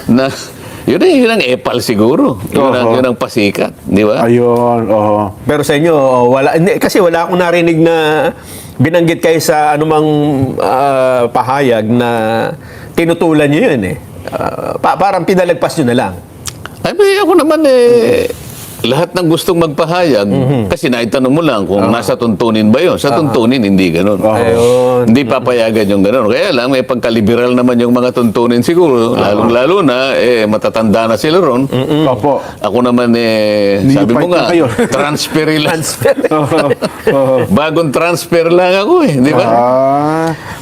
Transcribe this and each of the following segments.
na yun ang epal siguro. Yun ang pasikat, di ba? Ayun, oo. Pero sa inyo, wala, hindi, kasi wala akong narinig na binanggit kayo sa anumang pahayag na tinutulan nyo yun eh. Parang pinalagpas nyo na lang. Ay, may ako naman lahat ng gustong magpahayag, kasi naitanong mo lang kung nasa tuntunin ba yun. Sa tuntunin, hindi ganun. Ayun. Hindi papayagan yung ganun. Kaya lang, may pagka-liberal naman yung mga tuntunin siguro. Lalong-lalo na, matatanda na sila ron. Opo. Ako naman, sabi mo fight nga, na kayo. transfer lang. Oo. Bagong transfer lang ako di ba?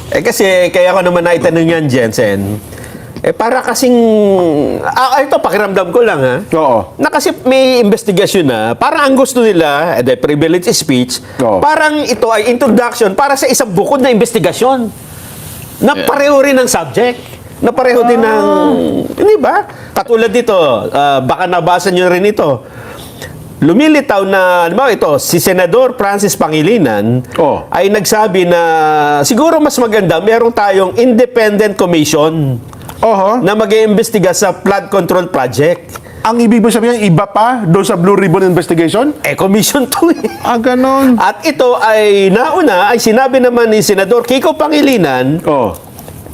Kasi, kaya ako naman naitanong yan, Jensen. Para kasing, ito pakiramdam ko lang Oo. na kasi may investigasyon na, parang ang gusto nila, the privilege speech, Oo. parang ito ay introduction para sa isang bukod na investigasyon na pareho rin ng subject, na pareho din ng, hindi ba? Katulad dito, baka nabasa nyo rin ito. Lumilitaw na, ano ba ito, si Senador Francis Pangilinan ay nagsabi na siguro mas maganda meron tayong independent commission na mag-iimbestiga sa flood control project. Ang ibig mo sabihin, iba pa doon sa Blue Ribbon Investigation? Commission to eh. Ganon. At ito ay nauna, ay sinabi naman ni Senador Kiko Pangilinan,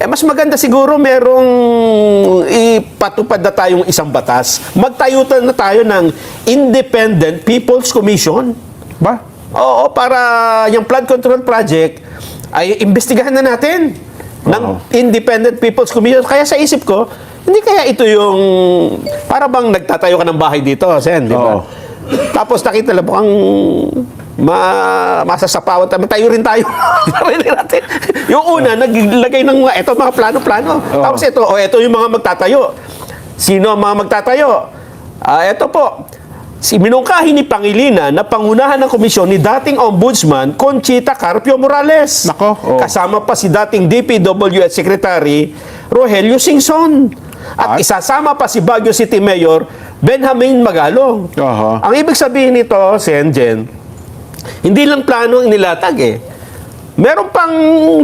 mas maganda siguro merong ipatupad na tayong isang batas. Magtayo na tayo ng Independent People's Commission. Ba? Oo, para yung flood control project ay imbestigahan na natin ng Independent People's Commission. Kaya sa isip ko, hindi kaya ito yung para bang nagtatayo ka ng bahay dito, Sen, di ba? Tapos nakita lang mukhang masasapawan tayo. Tayo rin tayo. Natin. Yung una, naglagay ng mga plano-plano. Tapos ito yung mga magtatayo. Sino ang mga magtatayo? Ito po. Si minungkahi ni Pangilinan na pangunahan ng komisyon ni dating Ombudsman Conchita Carpio Morales. Nako. Kasama pa si dating DPWH Secretary Rogelio Singson. At isasama pa si Baguio City Mayor Benjamin Magalong. Ang ibig sabihin nito, Senjen, hindi lang plano ang inilatag meron pang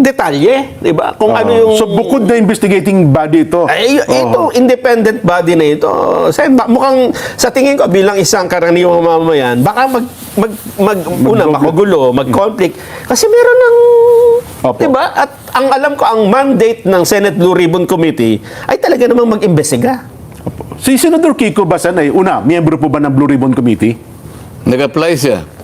detalye, di ba? Kung ano yung... So, bukod na investigating body ito. Ito, independent body na ito. Mukhang, sa tingin ko, bilang isang karaniwang mamamayan, baka magugulo, mag-conflict. Kasi meron ng... Di ba? At ang alam ko, ang mandate ng Senate Blue Ribbon Committee ay talaga namang mag-imbestiga. Si Senador Kiko Basanay, miyembro po ba ng Blue Ribbon Committee? Nag-apply siya.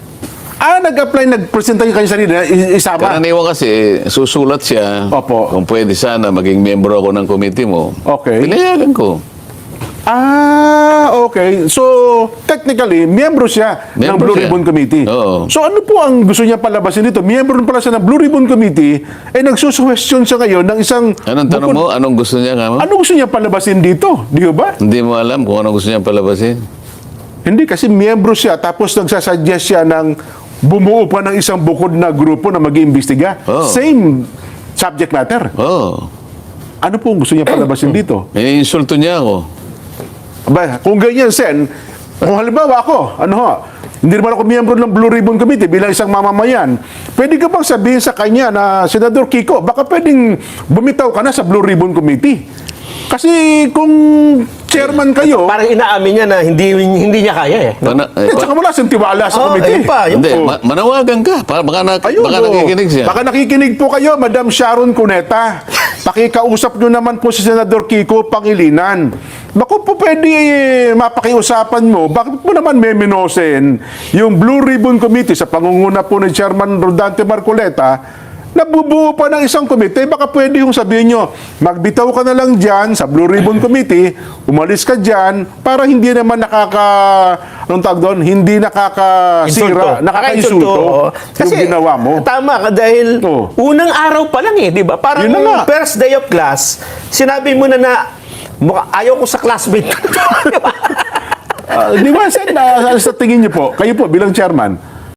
Nag-apply, nag-presenta yung kanyang sarili na isama. Karaniwan kasi, susulat siya. Kung pwede sana, maging miyembro ako ng committee mo. Pinayagan ko. Okay. So, technically, miyembro siya ng Blue Ribbon Committee. So, ano po ang gusto niya palabasin dito? Miyembro pala siya ng Blue Ribbon Committee, nagsusuwestiyon siya ngayon ng isang... Anong tanong mo? Anong gusto niya nga mo? Ano gusto niya palabasin dito? Di ba? Hindi mo alam kung anong gusto niya palabasin. Hindi, kasi miyembro siya, tapos nagsasuggest siya ng bumuo pa ng isang bukod na grupo na mag-iimbestiga. Same subject matter. Ano po ang gusto niya palabasin dito? Insulto niya ako. Kung ganyan, Sen, kung halimbawa ako, hindi naman ako miyembro ng Blue Ribbon Committee bilang isang mamamayan, pwede ka bang sabihin sa kanya na, Senador Kiko, baka pwedeng bumitaw ka na sa Blue Ribbon Committee? Kasi kung chairman kayo... Parang inaamin niya na hindi niya kaya At saka wala siyang tiwala sa committee. Hindi, manawagan ka. Baka nakikinig siya. Baka nakikinig po kayo, Madam Sharon Cuneta. Pakikausap nyo naman po si Senador Kiko Pangilinan. Bako po pwede mapakiusapan mo, bakit mo naman memenosen yung Blue Ribbon Committee sa pangunguna po ni Chairman Rodante Marcoleta, nabubuo pa ng isang komite, baka pwede yung sabihin nyo, magbitaw ka na lang dyan sa Blue Ribbon Committee, umalis ka dyan, para hindi naman hindi nakakasira, nakakainsulto yung ginawa mo. Tama ka dahil unang araw pa lang di ba? Parang first day of class, sinabi mo na ayaw ko sa classmate. Di ba, Sen, sa tingin niyo po, kayo po bilang chairman,